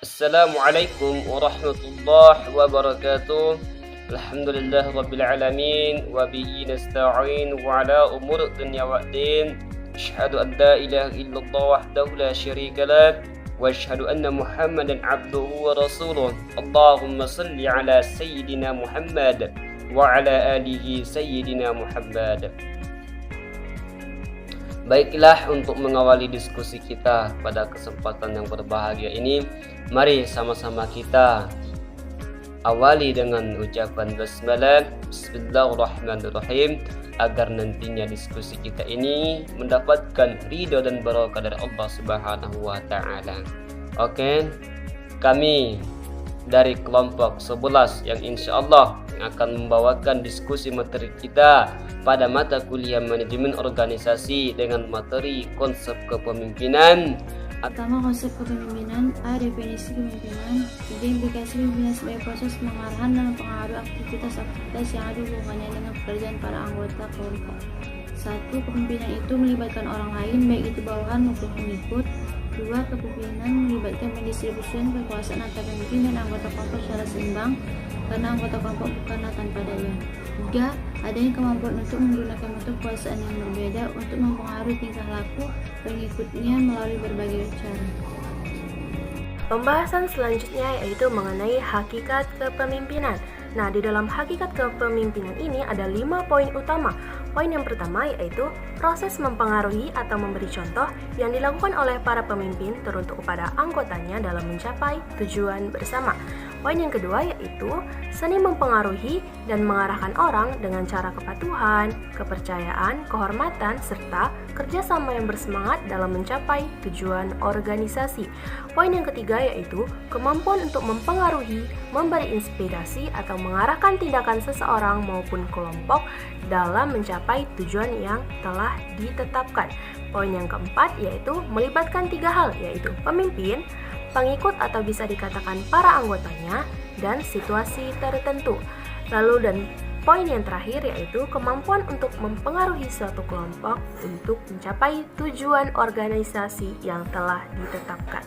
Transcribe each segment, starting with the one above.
Assalamualaikum warahmatullahi wabarakatuh. Alhamdulillah rabbil alamin wa bihi nasta'in wa ala umur dunya waddin. Asyhadu an la ilaha illallah wahdahu la syarika lah wa asyhadu anna Muhammadan abduhu wa rasuluh. Allahumma salli ala sayyidina Muhammad wa ala alihi sayyidina Muhammad. Baiklah, untuk mengawali diskusi kita pada kesempatan yang berbahagia ini, mari sama-sama kita awali dengan ucapan basmalah, Bismillahirrahmanirrahim, agar nantinya diskusi kita ini mendapatkan ridho dan barokah dari Allah Subhanahu wa Ta'ala. Oke, kami dari kelompok 11 yang insya Allah akan membawakan diskusi materi kita pada mata kuliah manajemen organisasi dengan materi konsep kepemimpinan. Pertama, konsep kepemimpinan. A. Definisi kepemimpinan. B. Implikasi kepemimpinan sebagai proses pengarahan dan pengaruh aktivitas-aktivitas yang ada hubungannya dengan pekerjaan para anggota kelompok. 1. Kepemimpinan itu melibatkan orang lain, baik itu bawahan maupun pengikut. 2. Kepemimpinan melibatkan pendistribusian kekuasaan antara pemimpin dan anggota kelompok secara seimbang, karena anggota kelompok bukanlah tanpa daya. 3. Adanya kemampuan untuk menggunakan bentuk kekuasaan yang berbeda untuk mempengaruhi tingkah laku pengikutnya melalui berbagai cara. Pembahasan selanjutnya yaitu mengenai hakikat kepemimpinan. Nah, di dalam hakikat kepemimpinan ini ada 5 poin utama. Poin yang pertama yaitu proses mempengaruhi atau memberi contoh yang dilakukan oleh para pemimpin teruntuk kepada anggotanya dalam mencapai tujuan bersama. Poin yang kedua yaitu seni mempengaruhi dan mengarahkan orang dengan cara kepatuhan, kepercayaan, kehormatan, serta kerjasama yang bersemangat dalam mencapai tujuan organisasi. Poin yang ketiga yaitu kemampuan untuk mempengaruhi, memberi inspirasi atau mengarahkan tindakan seseorang maupun kelompok dalam mencapai tujuan yang telah ditetapkan. Poin yang keempat yaitu melibatkan 3 hal, yaitu pemimpin, pengikut atau bisa dikatakan para anggotanya, dan situasi tertentu. Dan poin yang terakhir yaitu kemampuan untuk mempengaruhi suatu kelompok untuk mencapai tujuan organisasi yang telah ditetapkan.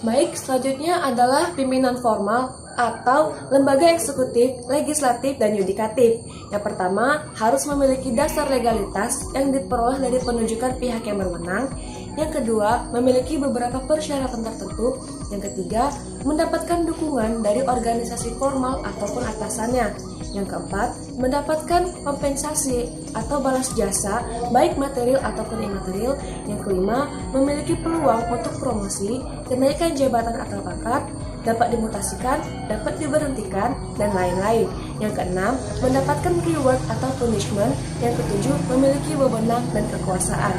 Baik, selanjutnya adalah pimpinan formal atau lembaga eksekutif, legislatif, dan yudikatif. Yang pertama, harus memiliki dasar legalitas yang diperoleh dari penunjukan pihak yang berwenang. Yang kedua, memiliki beberapa persyaratan tertentu. Yang ketiga, mendapatkan dukungan dari organisasi formal ataupun atasannya. Yang keempat, mendapatkan kompensasi atau balas jasa, baik material ataupun imaterial. Yang kelima, memiliki peluang untuk promosi, kenaikan jabatan atau pangkat, dapat dimutasikan, dapat diberhentikan, dan lain-lain. Yang keenam, mendapatkan reward atau punishment. Yang ketujuh, memiliki wewenang dan kekuasaan.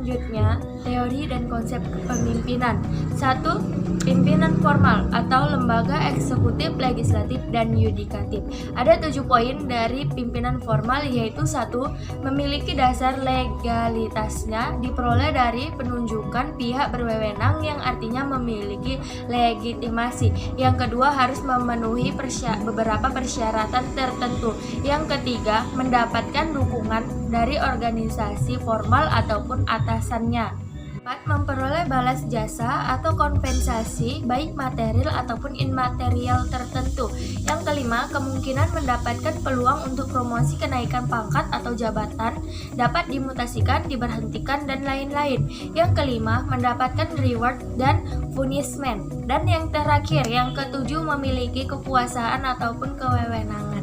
Selanjutnya, teori dan konsep kepemimpinan. 1. Pimpinan formal atau lembaga eksekutif, legislatif, dan yudikatif. Ada 7 poin dari pimpinan formal, yaitu 1. Memiliki dasar legalitasnya diperoleh dari penunjukan pihak berwenang yang artinya memiliki legitimasi. Yang kedua, harus memenuhi beberapa persyaratan tertentu. Yang ketiga, mendapatkan dukungan dari organisasi formal ataupun atasannya. 4. Memperoleh balas jasa atau kompensasi baik material ataupun imaterial tertentu. Yang kelima, kemungkinan mendapatkan peluang untuk promosi, kenaikan pangkat atau jabatan, dapat dimutasikan, diberhentikan, dan lain-lain. Yang kelima, mendapatkan reward dan punishment. Dan yang terakhir, yang ketujuh, memiliki kekuasaan ataupun kewewenangan.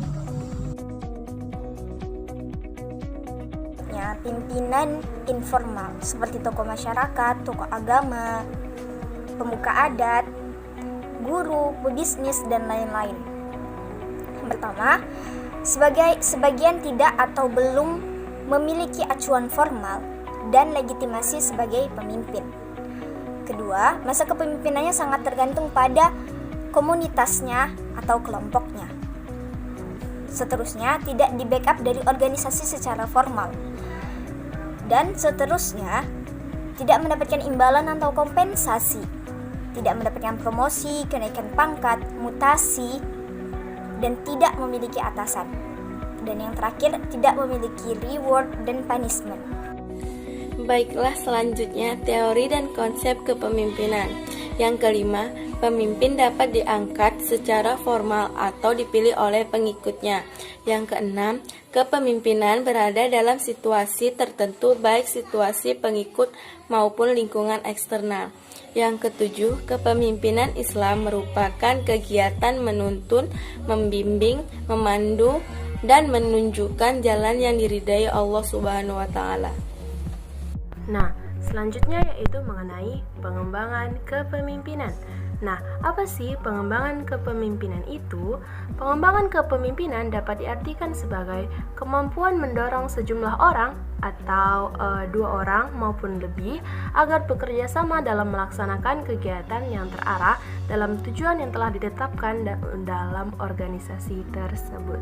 Pimpinan informal seperti tokoh masyarakat, tokoh agama, pemuka adat, guru, pebisnis, dan lain-lain. Pertama, sebagian tidak atau belum memiliki acuan formal dan legitimasi sebagai pemimpin. Kedua, masa kepemimpinannya sangat tergantung pada komunitasnya atau kelompoknya. Seterusnya, tidak di-backup dari organisasi secara formal. Dan seterusnya, tidak mendapatkan imbalan atau kompensasi, tidak mendapatkan promosi, kenaikan pangkat, mutasi, dan tidak memiliki atasan. Dan yang terakhir, tidak memiliki reward dan punishment. Baiklah, selanjutnya teori dan konsep kepemimpinan. Yang kelima, pemimpin dapat diangkat secara formal atau dipilih oleh pengikutnya. Yang keenam, kepemimpinan berada dalam situasi tertentu baik situasi pengikut maupun lingkungan eksternal. Yang ketujuh, kepemimpinan Islam merupakan kegiatan menuntun, membimbing, memandu, dan menunjukkan jalan yang diridai Allah Subhanahu wa Ta'ala. Nah, selanjutnya yaitu mengenai pengembangan kepemimpinan. Nah, apa sih pengembangan kepemimpinan itu? Pengembangan kepemimpinan dapat diartikan sebagai kemampuan mendorong sejumlah orang atau 2 orang maupun lebih agar bekerja sama dalam melaksanakan kegiatan yang terarah dalam tujuan yang telah ditetapkan dalam organisasi tersebut.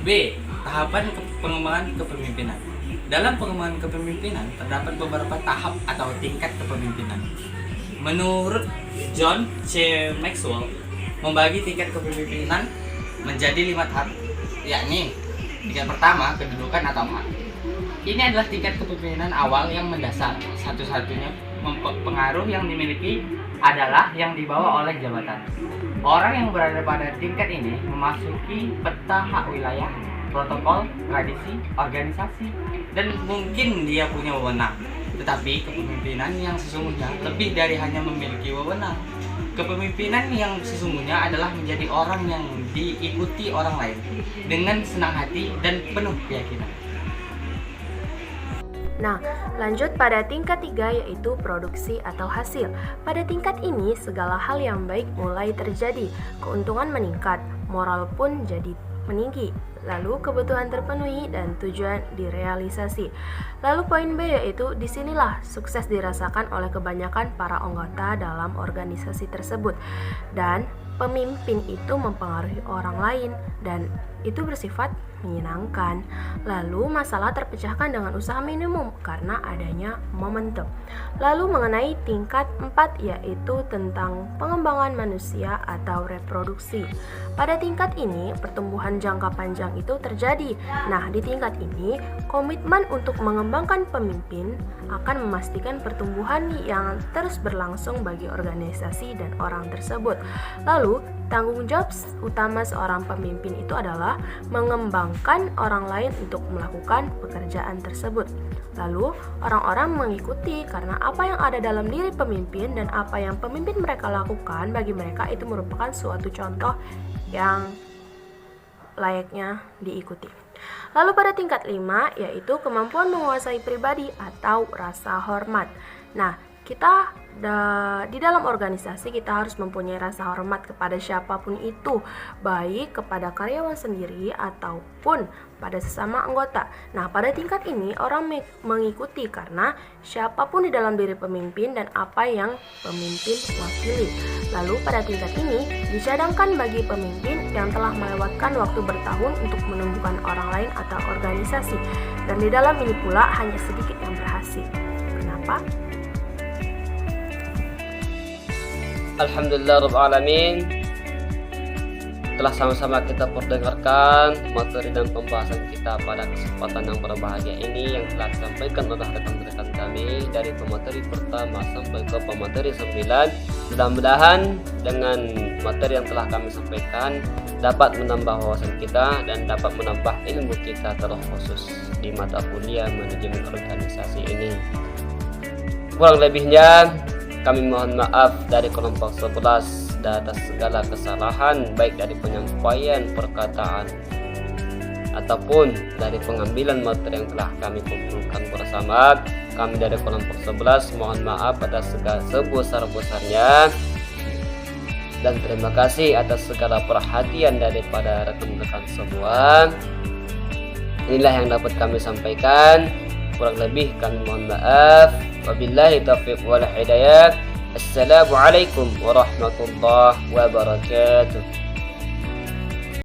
B. Tahapan pengembangan kepemimpinan. Dalam pengembangan kepemimpinan terdapat beberapa tahap atau tingkat kepemimpinan. Menurut John C. Maxwell, membagi tingkat kepemimpinan menjadi 5 tahap, yakni tingkat pertama, kedudukan atau hak. Ini adalah tingkat kepemimpinan awal yang mendasar. Satu-satunya pengaruh yang dimiliki adalah yang dibawa oleh jabatan. Orang yang berada pada tingkat ini memasuki peta hak wilayah, protokol, tradisi, organisasi, dan mungkin dia punya wewenang. Tetapi kepemimpinan yang sesungguhnya lebih dari hanya memiliki wewenang. Kepemimpinan yang sesungguhnya adalah menjadi orang yang diikuti orang lain dengan senang hati dan penuh keyakinan. Nah, lanjut pada tingkat 3 yaitu produksi atau hasil. Pada tingkat ini segala hal yang baik mulai terjadi, keuntungan meningkat, moral pun jadi meninggi, lalu kebutuhan terpenuhi dan tujuan direalisasi. Lalu poin B yaitu disinilah sukses dirasakan oleh kebanyakan para anggota dalam organisasi tersebut, dan pemimpin itu mempengaruhi orang lain dan itu bersifat menyenangkan. Lalu masalah terpecahkan dengan usaha minimum karena adanya momentum. Lalu mengenai tingkat 4 yaitu tentang pengembangan manusia atau reproduksi. Pada tingkat ini pertumbuhan jangka panjang itu terjadi. Nah, di tingkat ini komitmen untuk mengembangkan pemimpin akan memastikan pertumbuhan yang terus berlangsung bagi organisasi dan orang tersebut. Lalu tanggung jawab utama seorang pemimpin itu adalah mengembangkan orang lain untuk melakukan pekerjaan tersebut. Lalu orang-orang mengikuti karena apa yang ada dalam diri pemimpin dan apa yang pemimpin mereka lakukan bagi mereka itu merupakan suatu contoh yang layaknya diikuti. Lalu pada tingkat 5 yaitu kemampuan menguasai pribadi atau rasa hormat. Nah, kita di dalam organisasi kita harus mempunyai rasa hormat kepada siapapun itu, baik kepada karyawan sendiri ataupun pada sesama anggota. Nah, pada tingkat ini orang mengikuti karena siapapun di dalam diri pemimpin dan apa yang pemimpin wakili. Lalu pada tingkat ini dicadangkan bagi pemimpin yang telah melewatkan waktu bertahun untuk menumbuhkan orang lain atau organisasi, dan di dalam ini pula hanya sedikit yang berhasil. Kenapa? Alhamdulillah Rabbil Alamin. Telah sama-sama kita perdengarkan materi dan pembahasan kita pada kesempatan yang berbahagia ini yang telah disampaikan oleh rekan-rekan kami dari pemateri pertama sampai ke pemateri 9. Mudah-mudahan dengan materi yang telah kami sampaikan dapat menambah wawasan kita dan dapat menambah ilmu kita terkhusus di mata kuliah manajemen organisasi ini. Kurang lebihnya kami mohon maaf dari kelompok 11 atas segala kesalahan baik dari penyampaian perkataan ataupun dari pengambilan materi yang telah kami kumpulkan bersama. Kami dari kelompok 11 mohon maaf atas segala sebesar-besarnya dan terima kasih atas segala perhatian daripada rekan-rekan semua. Inilah yang dapat kami sampaikan. Kurang lebih kami mohon maaf. Wabillahi taufiq wal hidayah. Assalamualaikum warahmatullahi wabarakatuh.